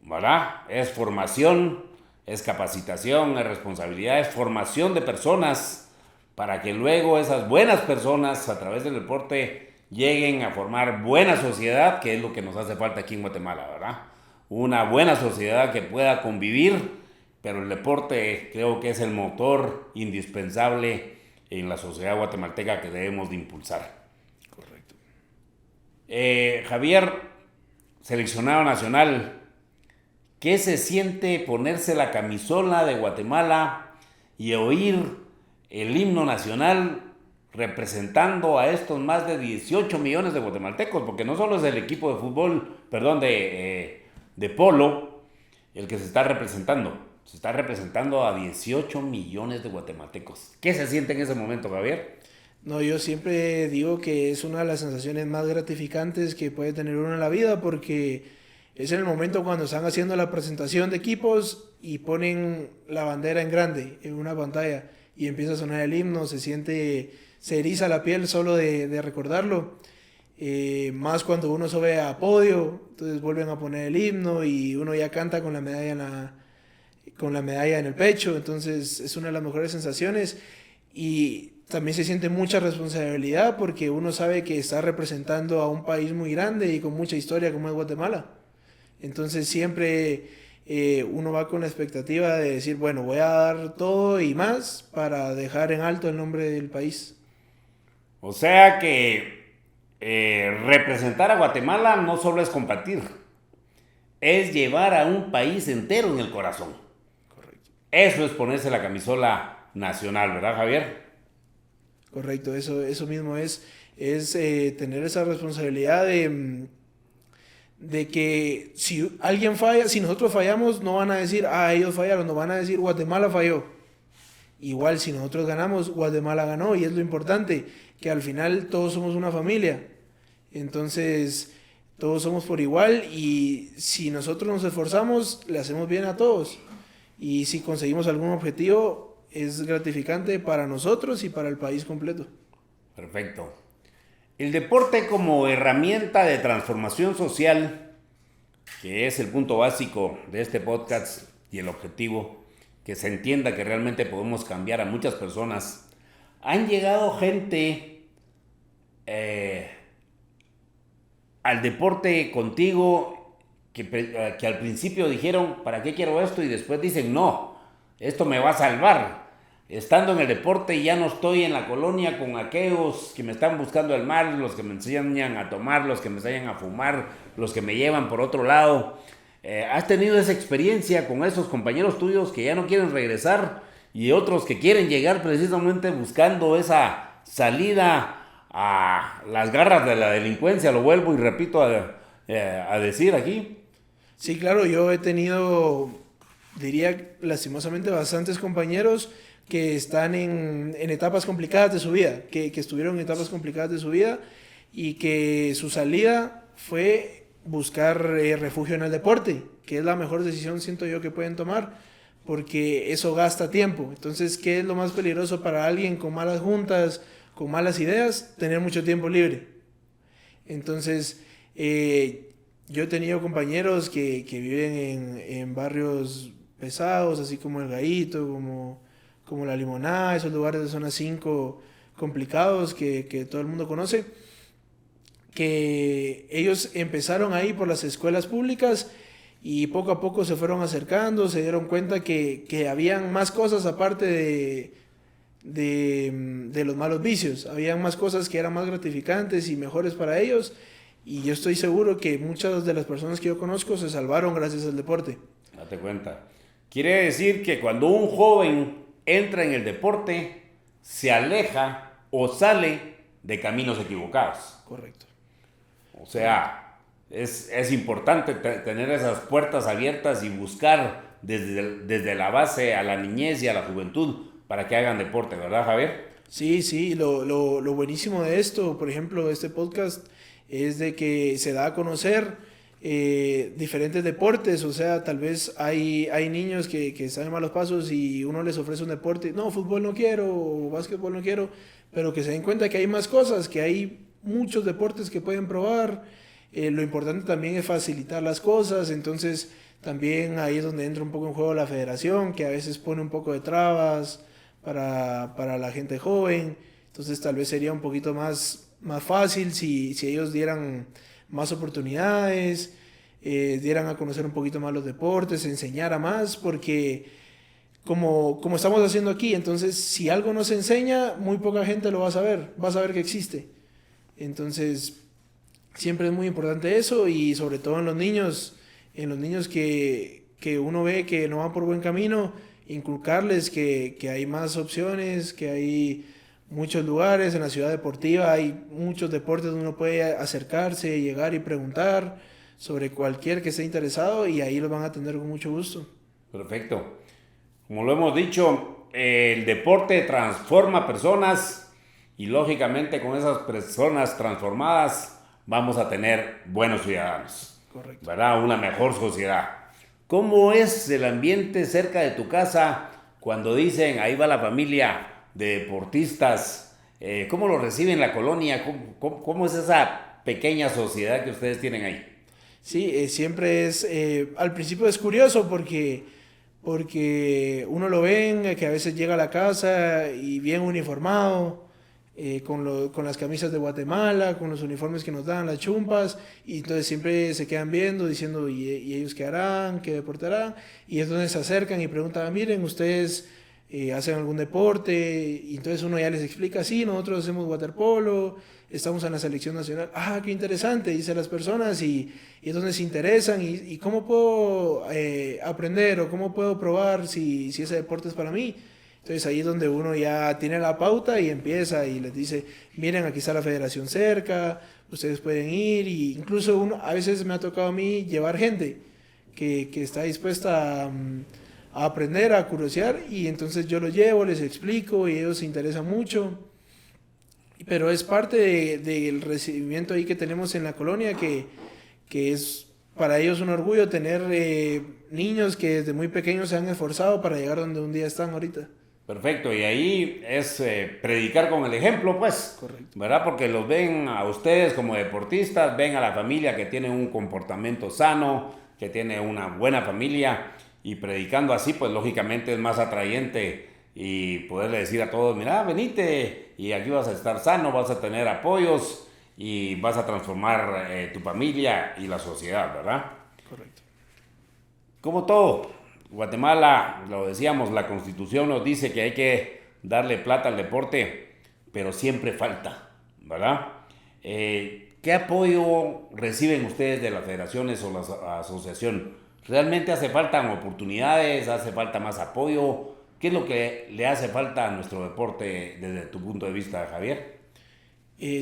¿verdad? Es formación, es capacitación, es responsabilidad, es formación de personas para que luego esas buenas personas a través del deporte lleguen a formar buena sociedad, que es lo que nos hace falta aquí en Guatemala, ¿verdad? Una buena sociedad que pueda convivir. Pero el deporte creo que es el motor indispensable en la sociedad guatemalteca que debemos de impulsar. Correcto. Javier, seleccionado nacional, ¿qué se siente ponerse la camisola de Guatemala y oír el himno nacional representando a estos más de 18 millones de guatemaltecos? Porque no solo es el equipo de fútbol, perdón, de polo el que se está representando. Se está representando a 18 millones de guatemaltecos. ¿Qué se siente en ese momento, Javier? No, yo siempre digo que es una de las sensaciones más gratificantes que puede tener uno en la vida porque es en el momento cuando están haciendo la presentación de equipos y ponen la bandera en grande en una pantalla y empieza a sonar el himno, se eriza la piel solo de recordarlo. Más cuando uno sube a podio, entonces vuelven a poner el himno y uno ya canta con la medalla con la medalla en el pecho, entonces es una de las mejores sensaciones y también se siente mucha responsabilidad porque uno sabe que está representando a un país muy grande y con mucha historia como es Guatemala. Entonces siempre uno va con la expectativa de decir, bueno, voy a dar todo y más para dejar en alto el nombre del país. O sea que representar a Guatemala no solo es compartir, es llevar a un país entero en el corazón. Correcto. Eso es ponerse la camisola nacional, ¿verdad, Javier? Correcto, eso mismo es tener esa responsabilidad de que si alguien falla, si nosotros fallamos, no van a decir, ah, ellos fallaron, no van a decir, Guatemala falló. Igual, si nosotros ganamos, Guatemala ganó, y es lo importante, que al final todos somos una familia. Entonces, todos somos por igual, y si nosotros nos esforzamos, le hacemos bien a todos. Y si conseguimos algún objetivo, es gratificante para nosotros y para el país completo. Perfecto. El deporte como herramienta de transformación social, que es el punto básico de este podcast y el objetivo, que se entienda que realmente podemos cambiar a muchas personas. Han llegado gente al deporte contigo que al principio dijeron, ¿para qué quiero esto? Y después dicen, no, esto me va a salvar. Estando en el deporte ya no estoy en la colonia con aquellos que me están buscando el mal, los que me enseñan a tomar, los que me enseñan a fumar, los que me llevan por otro lado. ¿Has tenido esa experiencia con esos compañeros tuyos que ya no quieren regresar y otros que quieren llegar precisamente buscando esa salida a las garras de la delincuencia? Lo vuelvo y repito a decir aquí. Sí, claro, yo he tenido, diría lastimosamente, bastantes compañeros que están en etapas complicadas de su vida, que estuvieron en etapas complicadas de su vida y que su salida fue buscar refugio en el deporte, que es la mejor decisión, siento yo, que pueden tomar, porque eso gasta tiempo. Entonces, ¿qué es lo más peligroso para alguien con malas juntas, con malas ideas? Tener mucho tiempo libre. Entonces, yo he tenido compañeros que viven en barrios pesados, así como El Gallito, como La Limonada, esos lugares de zona 5 complicados que todo el mundo conoce, que ellos empezaron ahí por las escuelas públicas y poco a poco se fueron acercando, se dieron cuenta que habían más cosas aparte de los malos vicios, habían más cosas que eran más gratificantes y mejores para ellos, y yo estoy seguro que muchas de las personas que yo conozco se salvaron gracias al deporte. Date cuenta. Quiere decir que cuando un joven entra en el deporte, se aleja o sale de caminos equivocados. Correcto. O sea, es importante tener esas puertas abiertas y buscar desde la base a la niñez y a la juventud para que hagan deporte, ¿verdad, Javier? Sí, sí, lo buenísimo de esto, por ejemplo, de este podcast, es de que se da a conocer diferentes deportes. O sea, tal vez hay niños que están en malos pasos y uno les ofrece un deporte, no, fútbol no quiero, o básquetbol no quiero, pero que se den cuenta que hay más cosas, que hay muchos deportes que pueden probar. Lo importante también es facilitar las cosas, entonces también ahí es donde entra un poco en juego la federación, que a veces pone un poco de trabas para la gente joven. Entonces tal vez sería un poquito más fácil si ellos dieran más oportunidades, dieran a conocer un poquito más los deportes, enseñara más, porque como estamos haciendo aquí, entonces si algo no se enseña, muy poca gente lo va a saber que existe. Entonces siempre es muy importante eso, y sobre todo en los niños que uno ve que no van por buen camino, inculcarles que hay más opciones, que hay muchos lugares en la ciudad deportiva, hay muchos deportes donde uno puede acercarse, llegar y preguntar sobre cualquier que esté interesado, y ahí los van a atender con mucho gusto. Perfecto. Como lo hemos dicho, el deporte transforma personas y lógicamente con esas personas transformadas vamos a tener buenos ciudadanos. Correcto. ¿Verdad? Una mejor sociedad. ¿Cómo es el ambiente cerca de tu casa cuando dicen ahí va la familia de deportistas? ¿Cómo lo reciben la colonia? ¿Cómo es esa pequeña sociedad que ustedes tienen ahí? Sí, siempre es, al principio es curioso porque uno lo ven, que a veces llega a la casa y bien uniformado, con las camisas de Guatemala, con los uniformes que nos dan, las chumpas, y entonces siempre se quedan viendo, diciendo, y ellos qué harán? ¿Qué deporte harán? Y entonces se acercan y preguntan, miren, ustedes hacen algún deporte, y entonces uno ya les explica, sí, nosotros hacemos waterpolo, estamos en la selección nacional. Ah, qué interesante, dicen las personas, y entonces se interesan, y cómo puedo aprender o cómo puedo probar si ese deporte es para mí. Entonces ahí es donde uno ya tiene la pauta y empieza y les dice, miren, aquí está la federación cerca, ustedes pueden ir, y incluso a veces me ha tocado a mí llevar gente que está dispuesta a aprender, a curiosear, y entonces yo los llevo, les explico y ellos se interesan mucho. Pero es parte del recibimiento ahí que tenemos en la colonia, que es para ellos un orgullo tener niños que desde muy pequeños se han esforzado para llegar donde un día están ahorita. Perfecto, y ahí es predicar con el ejemplo, pues, Correcto. ¿verdad? Porque los ven a ustedes como deportistas, ven a la familia que tiene un comportamiento sano, que tiene una buena familia, y predicando así, pues lógicamente es más atrayente y poderle decir a todos, mira, venite, y aquí vas a estar sano, vas a tener apoyos y vas a transformar tu familia y la sociedad, ¿verdad? Correcto. Como todo, Guatemala, lo decíamos, la Constitución nos dice que hay que darle plata al deporte, pero siempre falta, ¿verdad? ¿Qué apoyo reciben ustedes de las federaciones o la asociación? ¿Realmente hace falta oportunidades? ¿Hace falta más apoyo? ¿Qué es lo que le hace falta a nuestro deporte desde tu punto de vista, Javier?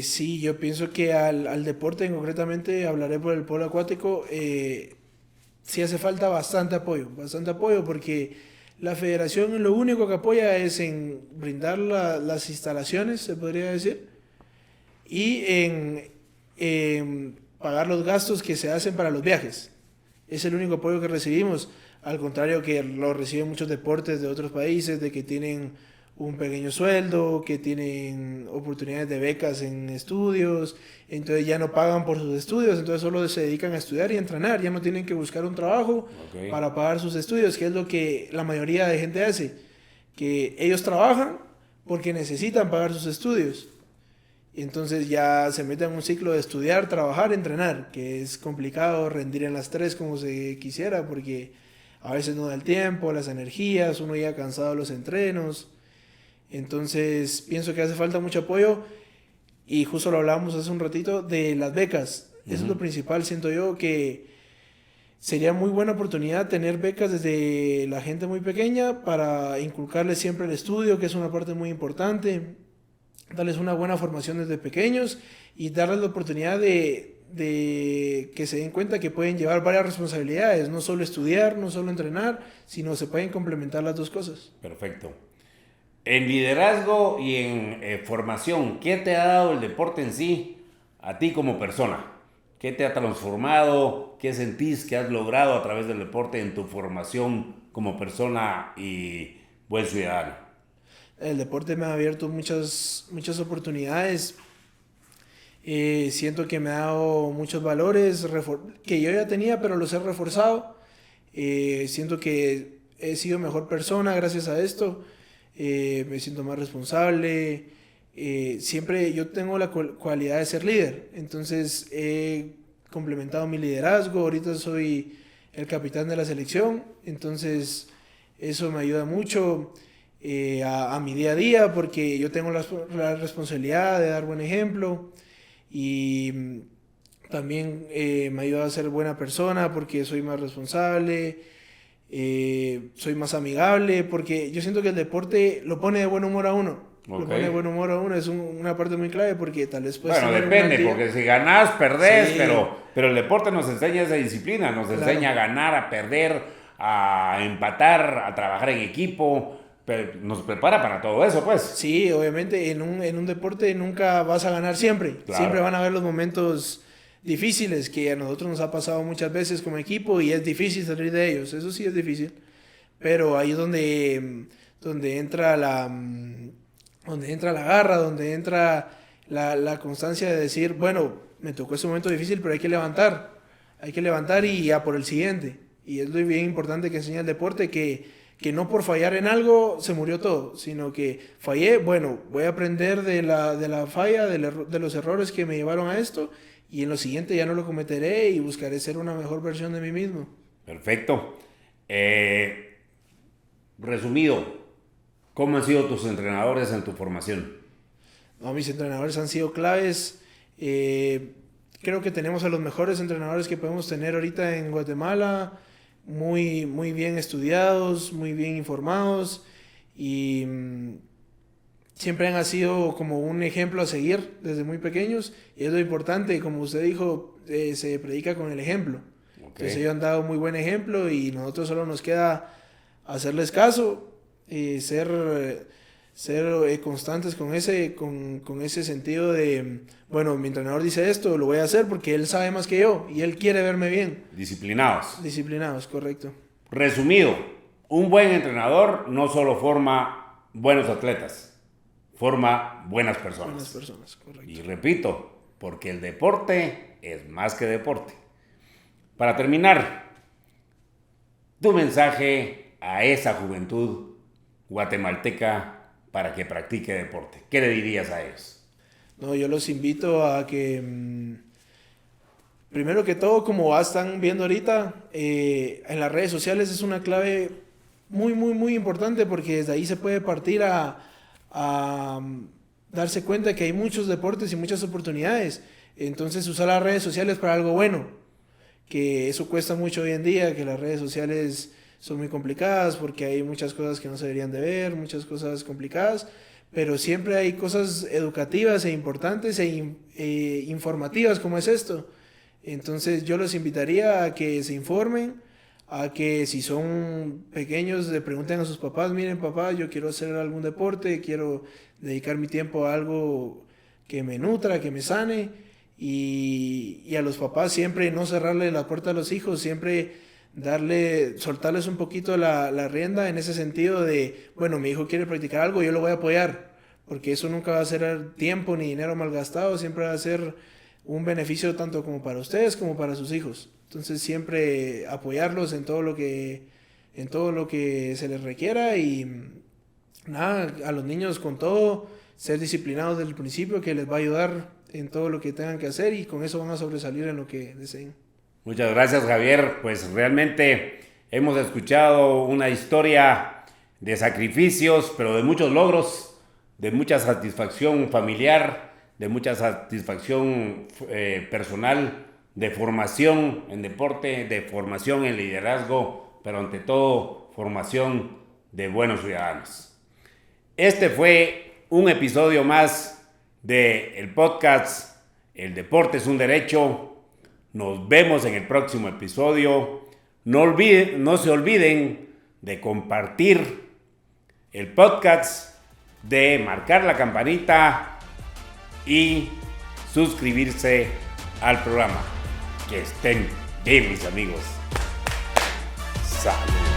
Sí, yo pienso que al deporte, concretamente, hablaré por el polo acuático, sí hace falta bastante apoyo, porque la federación lo único que apoya es en brindar las instalaciones, se podría decir, y en pagar los gastos que se hacen para los viajes. Es el único apoyo que recibimos, al contrario que lo reciben muchos deportes de otros países, de que tienen un pequeño sueldo, que tienen oportunidades de becas en estudios, entonces ya no pagan por sus estudios, entonces solo se dedican a estudiar y a entrenar, ya no tienen que buscar un trabajo Okay. para pagar sus estudios, que es lo que la mayoría de gente hace, que ellos trabajan porque necesitan pagar sus estudios. Y entonces ya se meten en un ciclo de estudiar, trabajar, entrenar, que es complicado rendir en las tres como se quisiera, porque a veces no da el tiempo, las energías, uno ya cansado de los entrenos. Entonces pienso que hace falta mucho apoyo, y justo lo hablábamos hace un ratito de las becas. Eso es lo principal, siento yo, que sería muy buena oportunidad tener becas desde la gente muy pequeña para inculcarles siempre el estudio, que es una parte muy importante, darles una buena formación desde pequeños y darles la oportunidad de que se den cuenta que pueden llevar varias responsabilidades, no solo estudiar, no solo entrenar, sino se pueden complementar las dos cosas. Perfecto. En liderazgo y en formación, ¿qué te ha dado el deporte en sí a ti como persona? ¿Qué te ha transformado? ¿Qué sentís que has logrado a través del deporte en tu formación como persona y buen ciudadano? El deporte me ha abierto muchas oportunidades. Siento que me ha dado muchos valores que yo ya tenía, pero los he reforzado. Siento que he sido mejor persona gracias a esto. Me siento más responsable. Siempre yo tengo la cualidad de ser líder, entonces he complementado mi liderazgo. Ahorita soy el capitán de la selección, entonces eso me ayuda mucho a mi día a día, porque yo tengo la responsabilidad de dar buen ejemplo, y también me ayuda a ser buena persona porque soy más responsable, soy más amigable, porque yo siento que el deporte lo pone de buen humor a uno. Lo pone de Ok. buen humor a uno, es una parte muy clave, porque tal vez puedes Bueno, tener un mal depende, día. porque si ganás, perdés, Sí, pero el deporte nos enseña esa disciplina, nos claro. enseña a ganar, a perder, a empatar, a trabajar en equipo, nos prepara para todo eso, pues. Sí, obviamente en un deporte nunca vas a ganar siempre. Claro. Siempre van a haber los momentos difíciles que a nosotros nos ha pasado muchas veces como equipo y es difícil salir de ellos. Eso sí es difícil. Pero ahí es donde entra la garra, donde entra la constancia de decir, bueno, me tocó ese momento difícil, pero hay que levantar y ya por el siguiente. Y es lo bien importante que enseña el deporte, que no por fallar en algo se murió todo, sino que fallé, bueno, voy a aprender de la falla, de los errores que me llevaron a esto, y en lo siguiente ya no lo cometeré y buscaré ser una mejor versión de mí mismo. Perfecto. Resumido, ¿cómo han sido tus entrenadores en tu formación? No, mis entrenadores han sido claves. Creo que tenemos a los mejores entrenadores que podemos tener ahorita en Guatemala, muy, muy bien estudiados, muy bien informados y siempre han sido como un ejemplo a seguir desde muy pequeños, y es lo importante, como usted dijo, se predica con el ejemplo. Okay. Entonces ellos han dado muy buen ejemplo y nosotros solo nos queda hacerles caso y ser constantes con ese sentido de, bueno, mi entrenador dice esto, lo voy a hacer porque él sabe más que yo y él quiere verme bien. Disciplinados, correcto. Resumido, un buen entrenador no solo forma buenos atletas, forma buenas personas. Correcto. Y repito, porque el deporte es más que deporte. Para terminar, tu mensaje a esa juventud guatemalteca para que practique deporte. ¿Qué le dirías a ellos? No, yo los invito a que, primero que todo, como están viendo ahorita, en las redes sociales es una clave muy, muy, muy importante, porque desde ahí se puede partir a darse cuenta que hay muchos deportes y muchas oportunidades. Entonces, usar las redes sociales para algo bueno, que eso cuesta mucho hoy en día, que las redes sociales son muy complicadas porque hay muchas cosas que no se deberían de ver, muchas cosas complicadas, pero siempre hay cosas educativas e importantes e informativas como es esto. Entonces yo los invitaría a que se informen, a que si son pequeños le pregunten a sus papás, miren papá, yo quiero hacer algún deporte, quiero dedicar mi tiempo a algo que me nutra, que me sane, y a los papás siempre no cerrarle la puerta a los hijos, siempre soltarles un poquito la rienda en ese sentido de, bueno, mi hijo quiere practicar algo, yo lo voy a apoyar, porque eso nunca va a ser tiempo ni dinero malgastado, siempre va a ser un beneficio tanto como para ustedes como para sus hijos. Entonces siempre apoyarlos en todo lo que se les requiera, y nada, a los niños con todo, ser disciplinados desde el principio, que les va a ayudar en todo lo que tengan que hacer, y con eso van a sobresalir en lo que deseen. Muchas gracias, Javier. Pues realmente hemos escuchado una historia de sacrificios, pero de muchos logros, de mucha satisfacción familiar, de mucha satisfacción personal, de formación en deporte, de formación en liderazgo, pero ante todo formación de buenos ciudadanos. Este fue un episodio más del podcast El Deporte es un Derecho. Nos vemos en el próximo episodio. No se olviden de compartir el podcast, de marcar la campanita y suscribirse al programa. Que estén bien, mis amigos. Salud.